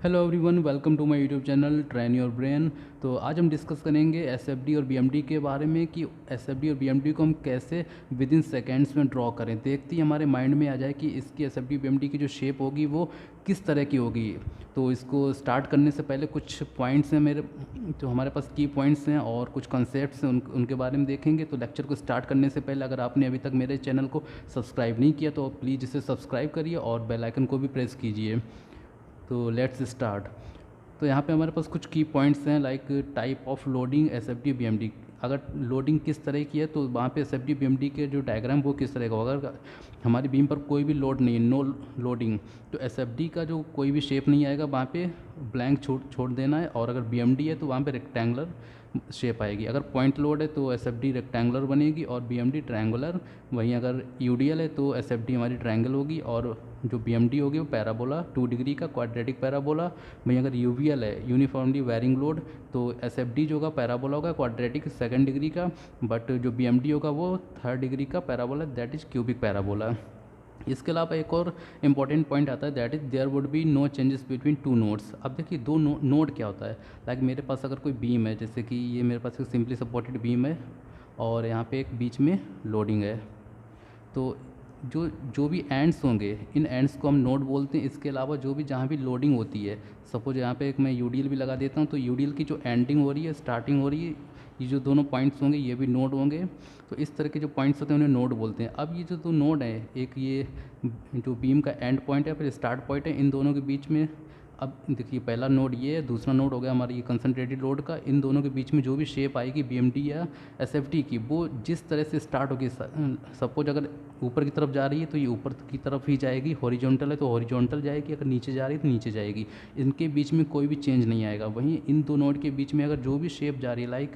Hello everyone, welcome to my YouTube channel train your brain. तो आज हम discuss करेंगे एसएफडी और बीएमडी के बारे में कि एसएफडी और बीएमडी को हम कैसे विद इन सेकेंड्स में ड्रॉ करें। देखते ही हमारे माइंड में आ जाए कि इसकी एसएफडी बीएमडी की जो शेप होगी वो किस तरह की होगी। तो इसको स्टार्ट करने से पहले कुछ पॉइंट्स हैं मेरे, जो हमारे पास की पॉइंट्स हैं और कुछ कॉन्सेप्ट्स हैं उनके बारे में देखेंगे। तो लेक्चर को स्टार्ट करने से पहले अगर आपने अभी तक मेरे चैनल को सब्सक्राइब नहीं किया तो प्लीज़ इसे सब्सक्राइब करिए और बेल आइकन को भी प्रेस कीजिए। तो लेट्स स्टार्ट। तो यहाँ पे हमारे पास कुछ की पॉइंट्स हैं like type of loading SFD BMD. अगर लोडिंग किस तरह की है तो वहाँ पे एसएफडी बीएमडी के जो डायग्राम वो किस तरह का होगा। अगर हमारी बीम पर कोई भी लोड नहीं है, नो लोडिंग, तो एसएफडी का जो कोई भी शेप नहीं आएगा, वहाँ पे ब्लैंक छोड़ देना है। और अगर बीएमडी है तो वहाँ पे रेक्टेंगुलर शेप आएगी। अगर पॉइंट लोड है तो एसएफडी रेक्टेंगुलर बनेगी और बीएमडी ट्रायंगुलर। वहीं अगर यूडीएल है तो एसएफडी हमारी ट्रायंगल होगी और जो बीएमडी होगी वो पैराबोला 2 डिग्री का क्वाड्रेटिक पैराबोला। वहीं अगर यूवीएल है यूनिफॉर्मली वेरिंग लोड तो एसएफडी जो होगा पैराबोला होगा क्वाड्रेटिक 2nd डिग्री का, बट जो बीएमडी होगा वो 3rd डिग्री का parabola, that is cubic parabola. इसके अलावा एक और इम्पॉर्टेंट पॉइंट आता है, that is there would be no changes between two nodes. अब देखिए दो नोड क्या होता है। लाइक मेरे पास अगर कोई बीम है, जैसे कि ये मेरे पास एक सिंपली सपोर्टेड बीम है और यहाँ पे एक बीच में लोडिंग है, तो जो जो भी एंड्स होंगे इन एंड्स को हम नोड बोलते हैं। इसके अलावा जो भी जहाँ भी लोडिंग होती है, सपोज यहाँ पे एक मैं यूडीएल भी लगा देता हूँ, तो यूडीएल की जो एंडिंग हो रही है, स्टार्टिंग हो रही है, ये जो दोनों पॉइंट्स होंगे ये भी नोड होंगे। तो इस तरह के जो पॉइंट्स होते हैं उन्हें नोड बोलते हैं। अब ये जो दो नोड है, एक ये जो बीम का एंड पॉइंट है फिर स्टार्ट पॉइंट है, इन दोनों के बीच में अब देखिए पहला नोड ये है, दूसरा नोड हो गया हमारी ये कंसनट्रेटेड लोड का। इन दोनों के बीच में जो भी शेप आएगी बीएमडी या एसएफडी की, वो जिस तरह से स्टार्ट होगी, सपोज अगर ऊपर की तरफ जा रही है तो ये ऊपर की तरफ ही जाएगी, हॉरिजॉन्टल है तो हॉरिजॉन्टल जाएगी, अगर नीचे जा रही है तो नीचे जाएगी। इनके बीच में कोई भी चेंज नहीं आएगा। वहीं इन दो नोड के बीच में अगर जो भी शेप जा रही है, लाइक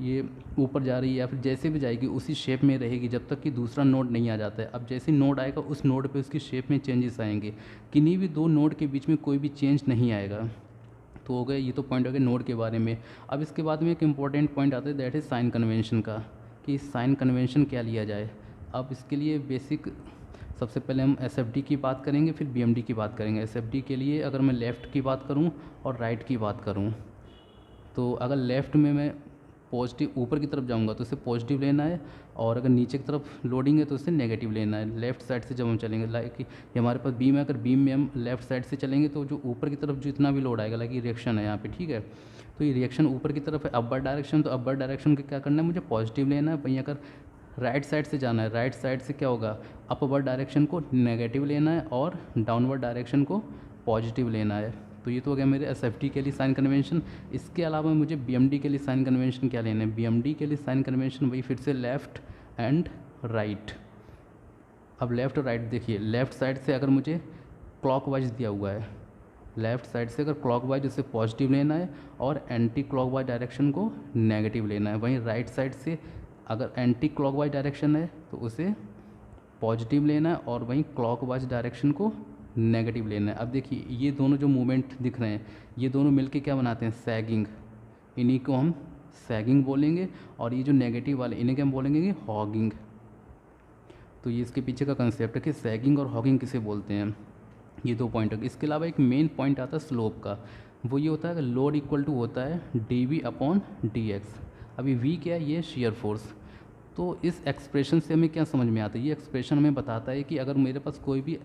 ये ऊपर जा रही है या फिर जैसे भी जाएगी उसी शेप में रहेगी जब तक कि दूसरा नोड नहीं आ जाता है। अब जैसे नोड आएगा उस नोड पे उसकी शेप में चेंजेस आएंगे, किन्हीं भी दो नोड के बीच में कोई भी चेंज नहीं आएगा। तो हो गए ये तो पॉइंट हो गए नोड के बारे में। अब इसके बाद में एक इम्पॉर्टेंट पॉइंट आता है, दैट इज साइन कन्वेंशन का, कि साइन कन्वेंशन क्या लिया जाए। अब इसके लिए बेसिक सबसे पहले हम एसएफडी की बात करेंगे, फिर बीएमडी की बात करेंगे। एसएफडी के लिए अगर मैं लेफ़्ट की बात करूं और राइट की बात करूं, तो अगर लेफ़्ट में मैं पॉजिटिव ऊपर की तरफ जाऊंगा तो इसे पॉजिटिव लेना है, और अगर नीचे की तरफ लोडिंग है तो इसे नेगेटिव लेना है। लेफ़्ट साइड से जब हम चलेंगे, लाइक ये हमारे पास बीम है, अगर बीम में हम लेफ़्ट साइड से चलेंगे तो जो ऊपर की तरफ जितना भी लोड आएगा, लाइक ये रिएक्शन है यहाँ पे, ठीक है, तो ये रिएक्शन ऊपर की तरफ है, अपर डायरेक्शन, तो अपर डायरेक्शन का क्या करना है, मुझे पॉजिटिव लेना है। वहीं अगर राइट साइड से जाना है, राइट साइड से क्या होगा, अपवर्ड डायरेक्शन को नेगेटिव लेना है और डाउनवर्ड डायरेक्शन को पॉजिटिव लेना है। तो ये तो हो गया मेरे एसएफडी के लिए साइन कन्वेंशन। इसके अलावा मुझे बीएमडी के लिए साइन कन्वेंशन क्या लेना है। बीएमडी के लिए साइन कन्वेंशन वही फिर से लेफ़्ट एंड राइट। अब लेफ़्ट और राइट देखिए, लेफ़्ट साइड से अगर मुझे क्लॉकवाइज दिया हुआ है, लेफ़्ट साइड से अगर क्लॉकवाइज उसे पॉजिटिव लेना है और एंटी क्लॉकवाइज डायरेक्शन को नेगेटिव लेना है। वहीं राइट साइड से अगर एंटी क्लॉकवाइज डायरेक्शन है तो उसे पॉजिटिव लेना है और वहीं क्लॉकवाइज डायरेक्शन को नेगेटिव लेना है। अब देखिए ये दोनों जो मूवमेंट दिख रहे हैं ये दोनों मिलके क्या बनाते हैं, सैगिंग। इन्हीं को हम सैगिंग बोलेंगे और ये जो नेगेटिव वाले इन्हें क्या हम बोलेंगे कि हॉगिंग। तो ये इसके पीछे का कंसेप्ट है कि सैगिंग और हॉगिंग किसे बोलते हैं। ये दो पॉइंट है। इसके अलावा एक मेन पॉइंट आता है स्लोप का, वो ये होता है कि लोड इक्वल टू होता है dV/dx। अभी V क्या है, ये शेयर फोर्स। तो इस एक्सप्रेशन से हमें क्या समझ में आता है, ये एक्सप्रेशन हमें बताता है कि अगर मेरे पास कोई भी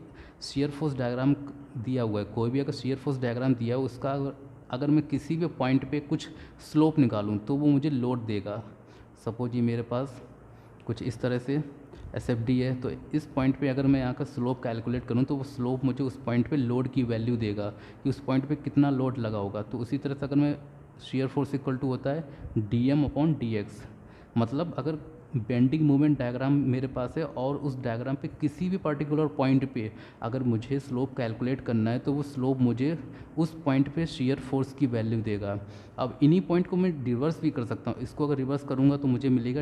शेयर फोर्स डायग्राम दिया हुआ है, कोई भी अगर शेयर फोर्स डायग्राम दिया है उसका अगर मैं किसी भी पॉइंट पे कुछ स्लोप निकालूं तो वो मुझे लोड देगा। सपोज ये मेरे पास कुछ इस तरह से एसएफडी है, तो इस पॉइंट पे अगर मैं यहाँ का स्लोप कैलकुलेट करूँ तो वो स्लोप मुझे उस पॉइंट पे लोड की वैल्यू देगा कि उस पॉइंट पे कितना लोड लगा होगा। तो उसी तरह से अगर मैं शेयर फोर्स इक्वल टू होता है dm/dx, मतलब अगर बेंडिंग मूवमेंट डायग्राम मेरे पास है और उस डायग्राम पे किसी भी पर्टिकुलर पॉइंट पे अगर मुझे स्लोप कैलकुलेट करना है तो वो स्लोप मुझे उस पॉइंट पे शेयर फोर्स की वैल्यू देगा। अब इन्हीं पॉइंट को मैं रिवर्स भी कर सकता हूँ। इसको अगर रिवर्स करूँगा तो मुझे मिलेगा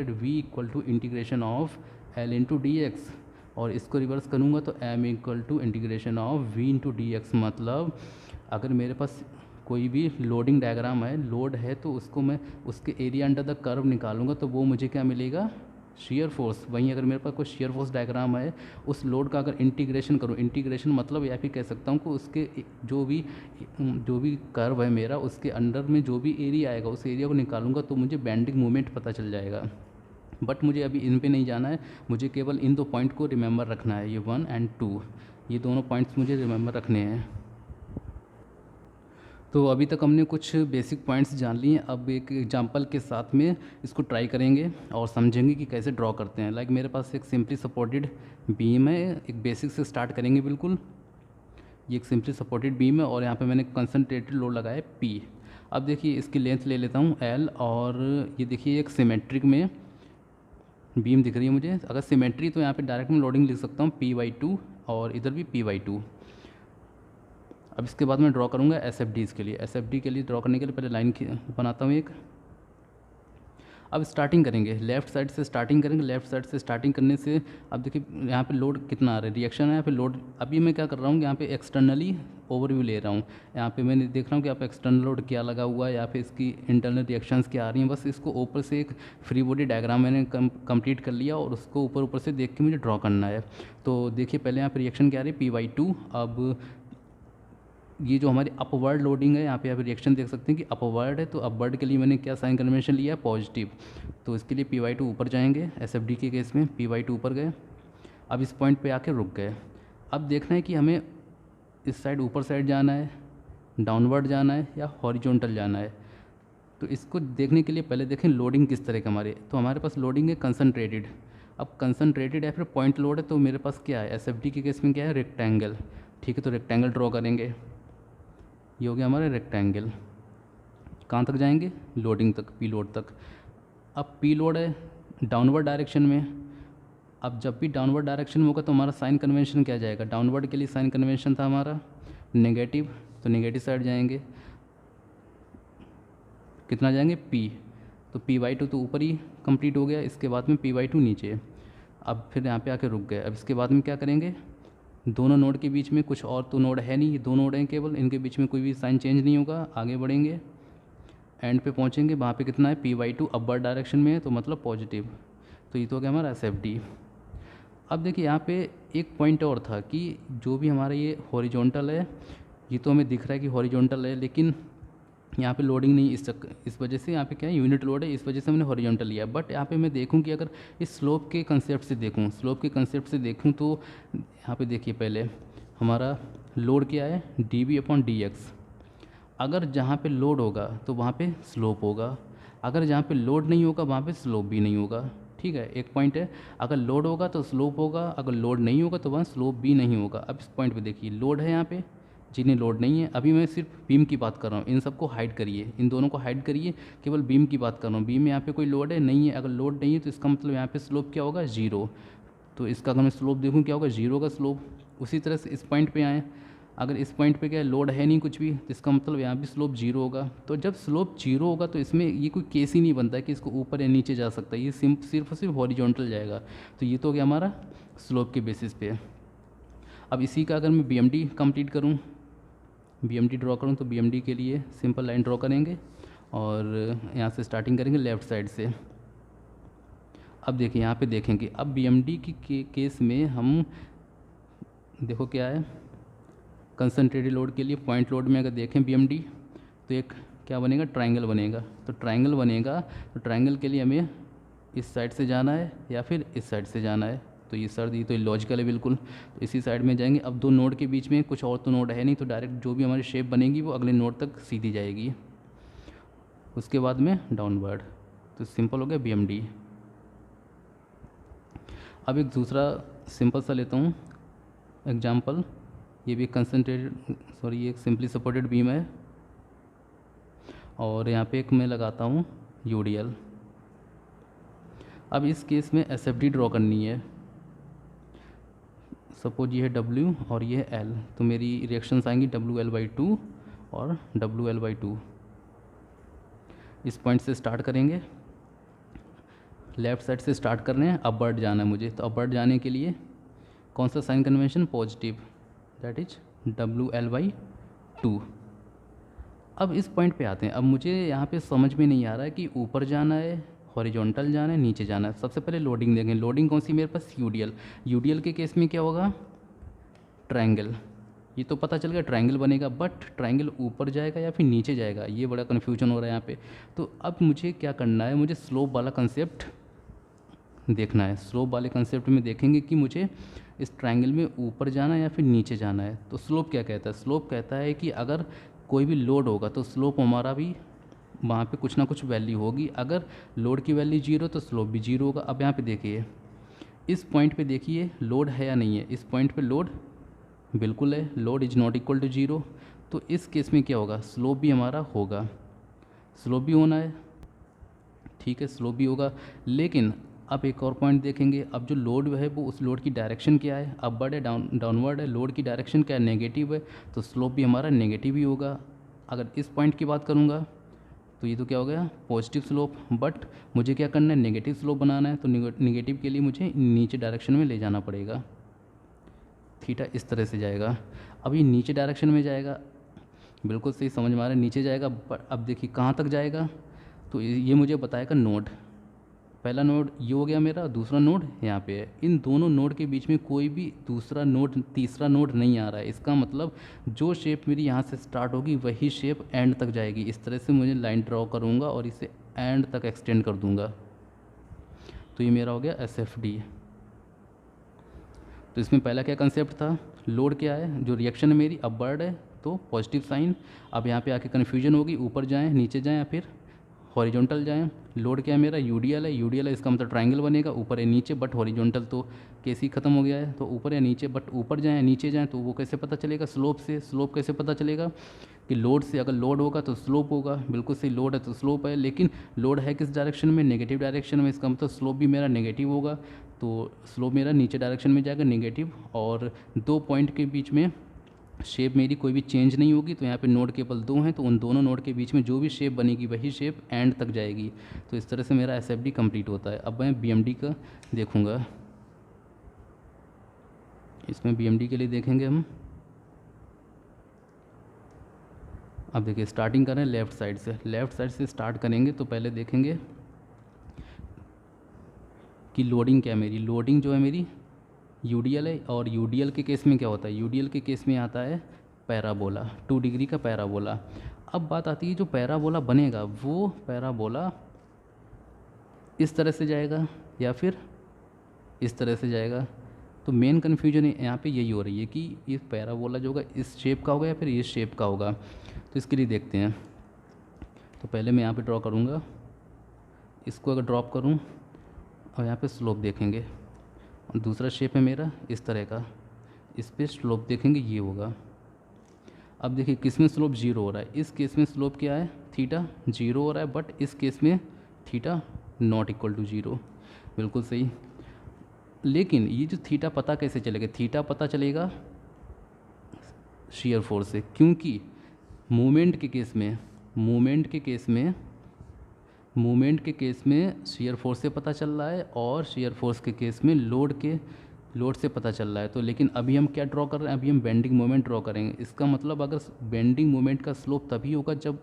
v=L/dx, और इसको रिवर्स करूँगा तो m=∫v/dx। मतलब अगर मेरे पास कोई भी लोडिंग डायग्राम है, लोड है, तो उसको मैं उसके एरिया अंडर द कर्व निकालूंगा तो वो मुझे क्या मिलेगा, शेयर फोर्स, वहीं अगर मेरे पास कोई शेयर फोर्स डायग्राम है, उस लोड का अगर इंटीग्रेशन करूँ, इंटीग्रेशन मतलब या फिर कह सकता हूँ कि उसके जो भी कर्व है मेरा, उसके अंडर में जो भी एरिया आएगा उस एरिया को निकालूंगा तो मुझे बेंडिंग मोमेंट पता चल जाएगा। बट मुझे अभी इन पे नहीं जाना है, मुझे केवल इन दो पॉइंट को रिमेंबर रखना है, ये 1 एंड 2, ये दोनों पॉइंट्स मुझे रिमेंबर रखने हैं। तो अभी तक हमने कुछ बेसिक पॉइंट्स जान लिए, अब एक एग्जांपल के साथ में इसको ट्राई करेंगे और समझेंगे कि कैसे ड्रॉ करते हैं। लाइक मेरे पास एक सिंपली सपोर्टेड बीम है, एक बेसिक से स्टार्ट करेंगे बिल्कुल। ये एक सिंपली सपोर्टेड बीम है और यहाँ पे मैंने कंसनट्रेटेड लोड लगाया है P। अब देखिए इसकी लेंथ ले लेता हूँ L, और ये देखिए एक सिमेट्रिक में बीम दिख रही है मुझे। अगर सिमेट्री तो यहाँ पे डायरेक्ट मैं लोडिंग लिख सकता हूँ P/2 और इधर भी P/2। अब इसके बाद मैं ड्रॉ करूँगा SFDs के लिए। SFD के लिए ड्रॉ करने के लिए पहले लाइन बनाता हूँ एक। अब स्टार्टिंग करेंगे लेफ़्ट साइड से, स्टार्टिंग करेंगे लेफ़्ट साइड से। स्टार्टिंग करने से अब देखिए यहाँ पे लोड कितना आ रहा है, रिएक्शन है यहाँ पे लोड। अभी मैं क्या कर रहा हूँ, यहाँ पे एक्सटर्नली ओवरव्यू ले रहा हूँ। यहाँ पे मैंने देख रहा हूँ कि यहाँ पे एक्सटर्नल लोड क्या लगा हुआ है, यहाँ पे इसकी इंटरनल रिएक्शंस क्या आ रही हैं। बस इसको ऊपर से एक फ्री बॉडी डायग्राम मैंने कंप्लीट कर लिया और उसको ऊपर ऊपर से देख के मुझे ड्रॉ करना है। तो देखिए पहले यहाँ पे रिएक्शन क्या आ रही है, P/2। अब ये जो हमारी अपवर्ड लोडिंग है, यहाँ पे आप रिएक्शन देख सकते हैं कि अपवर्ड है, तो अपवर्ड के लिए मैंने क्या साइन कन्वेंशन लिया है, पॉजिटिव। तो इसके लिए P/2 ऊपर जाएंगे, SFD के केस में P/2 ऊपर गए। अब इस पॉइंट पे आके रुक गए। अब देखना है कि हमें इस साइड ऊपर साइड जाना है, डाउनवर्ड जाना है या हॉरिजॉन्टल जाना है। तो इसको देखने के लिए पहले देखें लोडिंग किस तरह का हमारे, तो हमारे पास लोडिंग है कंसनट्रेटेड। अब कंसनट्रेटेड या फिर पॉइंट लोड है, तो मेरे पास क्या है, SFD के केस में क्या है, रेक्टेंगल। ठीक है, तो रेक्टेंगल ड्रॉ करेंगे। ये हो गया हमारा रेक्टेंगल। कहाँ तक जाएंगे, लोडिंग तक, P लोड तक। अब P लोड है डाउनवर्ड डायरेक्शन में। अब जब भी डाउनवर्ड डायरेक्शन में होगा तो हमारा साइन कन्वेंशन क्या जाएगा, डाउनवर्ड के लिए साइन कन्वेंशन था हमारा नेगेटिव, तो नेगेटिव साइड जाएंगे। कितना जाएंगे, P। तो P/2 तो ऊपर ही कंप्लीट हो गया, इसके बाद में P/2 नीचे। अब फिर यहाँ पे आके रुक गए। अब इसके बाद में क्या करेंगे, दोनों नोड के बीच में कुछ और तो नोड है नहीं, ये दो नोड हैं केवल, इनके बीच में कोई भी साइन चेंज नहीं होगा। आगे बढ़ेंगे, एंड पे पहुंचेंगे, वहाँ पे कितना है, P/2 अपवर्ड डायरेक्शन में है, तो मतलब पॉजिटिव। तो ये तो हो गया हमारा SFD। अब देखिए यहाँ पे एक पॉइंट और था कि जो भी हमारा ये हॉरिजॉन्टल है, ये तो हमें दिख रहा है कि हॉरिजॉन्टल है, लेकिन यहाँ पे लोडिंग नहीं, इस वजह से यहाँ पे क्या है, यूनिट लोड है, इस वजह से मैंने हॉरिजॉन्टल लिया। बट यहाँ पे मैं देखूँ कि अगर इस स्लोप के कंसेप्ट से देखूँ, तो यहाँ पे देखिए पहले हमारा लोड क्या है, dV/dx। अगर जहाँ पे लोड होगा तो वहाँ पे स्लोप होगा, अगर जहाँ पे लोड नहीं होगा वहाँ पे स्लोप भी नहीं होगा। ठीक है, एक पॉइंट है, अगर लोड होगा तो स्लोप होगा, अगर लोड नहीं होगा तो वहाँ स्लोप भी नहीं होगा। अब इस पॉइंट पे देखिए लोड है यहाँ पे, जिन्हें लोड नहीं है। अभी मैं सिर्फ बीम की बात कर रहा हूँ, इन सबको हाइड करिए, इन दोनों को हाइड करिए, केवल बीम की बात कर रहा हूँ। बीम में यहाँ पे कोई लोड है नहीं है, अगर लोड नहीं है तो इसका मतलब यहाँ पे स्लोप क्या होगा, 0। तो इसका अगर मैं स्लोप देखूँ क्या होगा, 0 का स्लोप। उसी तरह से इस पॉइंट पे आए, अगर इस पॉइंट पे क्या है, लोड है नहीं कुछ भी, तो इसका मतलब यहाँ भी स्लोप 0 होगा। तो जब स्लोप 0 होगा तो इसमें ये कोई केस ही नहीं बनता है कि इसको ऊपर या नीचे जा सकता है, ये सिर्फ और सिर्फ हॉरिजॉन्टल जाएगा। तो ये तो हो गया हमारा स्लोप के बेसिस पे। अब इसी का अगर मैं BMD कंप्लीट करूँ, BMD ड्रॉ करूँ, तो BMD के लिए सिंपल लाइन ड्रॉ करेंगे और यहाँ से स्टार्टिंग करेंगे लेफ़्ट साइड से। अब देखिए यहाँ पे देखेंगे, अब BMD की केस में हम देखो क्या है, कंसनट्रेटेड लोड के लिए पॉइंट लोड में अगर देखें BMD, तो एक क्या बनेगा, ट्रायंगल बनेगा। तो ट्रायंगल बनेगा, तो ट्रायंगल के लिए हमें इस साइड से जाना है या फिर इस साइड से जाना है। तो ये सर ये तो लॉजिकल है बिल्कुल, तो इसी साइड में जाएंगे। अब दो नोड के बीच में कुछ और तो नोड है नहीं, तो डायरेक्ट जो भी हमारी शेप बनेगी वो अगले नोड तक सीधी जाएगी, उसके बाद में डाउनवर्ड। तो सिंपल हो गया BMD। अब एक दूसरा सिंपल सा लेता हूँ एग्जाम्पल। ये भी ये एक सिंपली सपोर्टेड बीम है और यहाँ पे एक मैं लगाता हूँ UDL। अब इस केस में SFD ड्रॉ करनी है। सपोज ये है W और ये है L, तो मेरी रिएक्शंस आएंगी WL/2 और WL/2। इस पॉइंट से स्टार्ट करेंगे, लेफ़्ट साइड से स्टार्ट कर रहे हैं, अपवर्ड जाना है मुझे। तो अपवर्ड जाने के लिए कौन सा sign convention, positive, that is WL/2। अब इस पॉइंट पे आते हैं। अब मुझे यहाँ पे समझ में नहीं आ रहा है कि ऊपर जाना है, हॉरिजॉन्टल जाना है, नीचे जाना है। सबसे पहले लोडिंग देखें, लोडिंग कौन सी मेरे पास, यूडीएल। यूडीएल के केस में क्या होगा, ट्रायंगल। ये तो पता चल गया ट्रायंगल बनेगा, बट ट्रायंगल ऊपर जाएगा या फिर नीचे जाएगा, ये बड़ा कन्फ्यूजन हो रहा है यहाँ पे। तो अब मुझे क्या करना है, मुझे स्लोप वाला कंसेप्ट देखना है। स्लोप वाले कंसेप्ट में देखेंगे कि मुझे इस ट्रायंगल में ऊपर जाना है या फिर नीचे जाना है। तो स्लोप क्या कहता है, स्लोप कहता है कि अगर कोई भी लोड होगा तो स्लोप हमारा भी वहाँ पे कुछ ना कुछ वैल्यू होगी। अगर लोड की वैल्यू जीरो तो स्लोप भी जीरो होगा। अब यहाँ पे देखिए, इस पॉइंट पे देखिए लोड है या नहीं है। इस पॉइंट पे लोड बिल्कुल है, load is not equal to zero. तो इस केस में क्या होगा, स्लोप भी हमारा होगा, स्लोप भी होना है, ठीक है, स्लोप भी होगा। लेकिन अब एक और पॉइंट देखेंगे, अब जो लोड है वो उस लोड की डायरेक्शन क्या है, अपवर्ड है डाउनवर्ड है, लोड की डायरेक्शन क्या है, नेगेटिव है, तो स्लोप भी हमारा नेगेटिव ही होगा। अगर इस पॉइंट की बात करूँगा तो ये तो क्या हो गया, पॉजिटिव स्लोप। बट मुझे क्या करना है, नेगेटिव स्लोप बनाना है। तो नेगेटिव के लिए मुझे नीचे डायरेक्शन में ले जाना पड़ेगा। थीटा इस तरह से जाएगा। अब ये नीचे डायरेक्शन में जाएगा, बिल्कुल सही समझ में आ रहा है, नीचे जाएगा। बट अब देखिए कहाँ तक जाएगा, तो ये मुझे बताएगा नोड। पहला नोड ये हो गया मेरा, दूसरा नोड यहाँ पे है। इन दोनों नोड के बीच में कोई भी दूसरा नोड, तीसरा नोड नहीं आ रहा है। इसका मतलब जो शेप मेरी यहाँ से स्टार्ट होगी वही शेप एंड तक जाएगी। इस तरह से मुझे लाइन ड्रॉ करूँगा और इसे एंड तक एक्सटेंड कर दूँगा। तो ये मेरा हो गया SFD। तो इसमें पहला क्या कंसेप्ट था, लोड क्या है, जो रिएक्शन है मेरी अपवर्ड है तो पॉजिटिव साइन। अब यहाँ पे आके कन्फ्यूजन होगी, ऊपर जाएं नीचे जाएं या फिर हॉरिजॉन्टल जाएं। लोड क्या है मेरा, यूडीएल है, यूडीएल है, इसका मतलब ट्रायंगल बनेगा, ऊपर है नीचे, बट हॉरिजॉन्टल तो केस ही खत्म हो गया है। तो ऊपर या नीचे, बट ऊपर जाएं नीचे जाएं तो वो कैसे पता चलेगा, स्लोप से। स्लोप कैसे पता चलेगा कि लोड से, अगर लोड होगा तो स्लोप होगा, बिल्कुल सही, लोड है तो स्लोप है। लेकिन लोड है किस डायरेक्शन में, नेगेटिव डायरेक्शन में, इसका मतलब स्लोप भी मेरा नेगेटिव होगा। तो स्लोप मेरा नीचे डायरेक्शन में जाएगा, नेगेटिव। और दो पॉइंट के बीच में शेप मेरी कोई भी चेंज नहीं होगी। तो यहाँ पे नोड केवल दो हैं, तो उन दोनों नोड के बीच में जो भी शेप बनेगी वही शेप एंड तक जाएगी। तो इस तरह से मेरा SFD कंप्लीट होता है। अब मैं BMD का देखूँगा, इसमें BMD के लिए देखेंगे हम। अब देखिए स्टार्टिंग करें लेफ़्ट साइड से, लेफ़्ट साइड से स्टार्ट करेंगे। तो पहले देखेंगे कि लोडिंग क्या है मेरी, लोडिंग जो है मेरी यूडीएल है। और यूडीएल के केस में क्या होता है, यूडीएल के केस में आता है पैराबोला, 2 डिग्री का पैराबोला। अब बात आती है जो पैराबोला बनेगा वो पैराबोला इस तरह से जाएगा या फिर इस तरह से जाएगा। तो मेन कन्फ्यूजन यहाँ पे यही हो रही है कि ये पैराबोला जो होगा इस शेप का होगा या फिर इस शेप का होगा। तो इसके लिए देखते हैं। तो पहले मैं यहाँ पे ड्रॉ करूँगा, इसको अगर ड्रॉप करूँ और यहाँ पे स्लोप देखेंगे, और दूसरा शेप है मेरा इस तरह का, इस पर स्लोप देखेंगे ये होगा। अब देखिए किस में स्लोप जीरो हो रहा है, इस केस में स्लोप क्या है, थीटा जीरो हो रहा है, बट इस केस में theta not equal to zero, बिल्कुल सही। लेकिन ये जो थीटा पता कैसे चलेगा, थीटा पता चलेगा शेयर फोर्स से, क्योंकि मूवमेंट के केस में शेयर फोर्स से पता चल रहा है, और शेयर फोर्स के केस में लोड से पता चल रहा है। तो लेकिन अभी हम क्या ड्रॉ कर रहे हैं, अभी हम बेंडिंग मोमेंट ड्रॉ करेंगे। इसका मतलब अगर बेंडिंग मोमेंट का स्लोप तभी होगा जब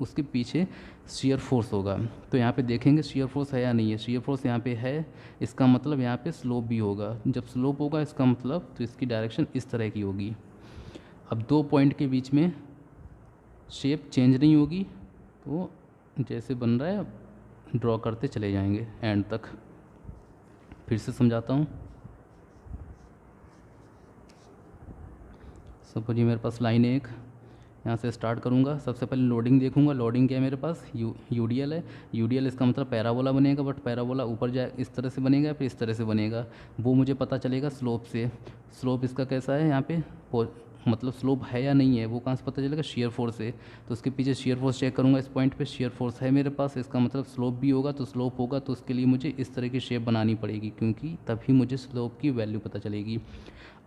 उसके पीछे शेयर फोर्स होगा। तो यहाँ पे देखेंगे शेयर फोर्स है या नहीं है, शेयर फोर्स यहाँ पे है, इसका मतलब यहाँ पे स्लोप भी होगा। जब स्लोप होगा इसका मतलब तो इसकी डायरेक्शन इस तरह की होगी। अब दो पॉइंट के बीच में शेप चेंज नहीं होगी, तो जैसे बन रहा है ड्रॉ करते चले जाएंगे एंड तक। फिर से समझाता हूँ। सपोज ये मेरे पास लाइन है एक, यहाँ से स्टार्ट करूँगा। सबसे पहले लोडिंग देखूँगा, लोडिंग क्या है मेरे पास, यूडीएल है। यूडीएल इसका मतलब पैराबोला बनेगा, बट पैराबोला ऊपर जाए इस तरह से बनेगा फिर इस तरह से बनेगा, वो मुझे पता चलेगा स्लोप से। स्लोप इसका कैसा है, यहाँ पे मतलब स्लोप है या नहीं है वो कहाँ से पता चलेगा, शेयर फोर्स से। तो उसके पीछे शेयर फोर्स चेक करूँगा, इस पॉइंट पे शेयर फोर्स है मेरे पास, इसका मतलब स्लोप भी होगा। तो स्लोप होगा तो उसके लिए मुझे इस तरह की शेप बनानी पड़ेगी, क्योंकि तभी मुझे स्लोप की वैल्यू पता चलेगी।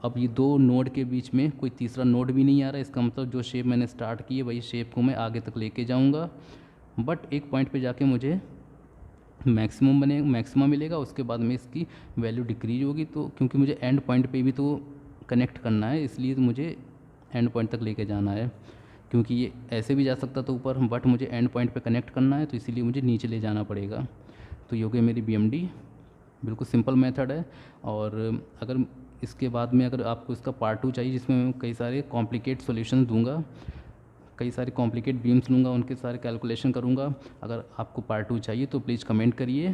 अब ये दो नोड के बीच में कोई तीसरा नोड भी नहीं आ रहा है, इसका मतलब जो शेप मैंने स्टार्ट की है वही शेप को मैं आगे तक लेके जाऊँगा। बट एक पॉइंट पे जाके मुझे मैक्सिमम मिलेगा, उसके बाद में इसकी वैल्यू डिक्रीज होगी। तो क्योंकि मुझे एंड पॉइंट पे भी तो कनेक्ट करना है, इसलिए मुझे एंड पॉइंट तक लेके जाना है। क्योंकि ये ऐसे भी जा सकता था ऊपर, बट मुझे एंड पॉइंट पे कनेक्ट करना है, तो इसीलिए मुझे नीचे ले जाना पड़ेगा। तो ये हो गई मेरी BMD। बिल्कुल सिंपल मेथड है। और अगर इसके बाद में अगर आपको इसका पार्ट 2 चाहिए, जिसमें मैं कई सारे कॉम्प्लिकेट सॉल्यूशंस दूंगा, कई सारे कॉम्प्लिकेट बीम्स लूँगा, उनके सारे कैलकुलेशन करूँगा। अगर आपको पार्ट 2 चाहिए तो प्लीज़ कमेंट करिए।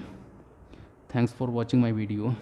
Thanks for watching my video.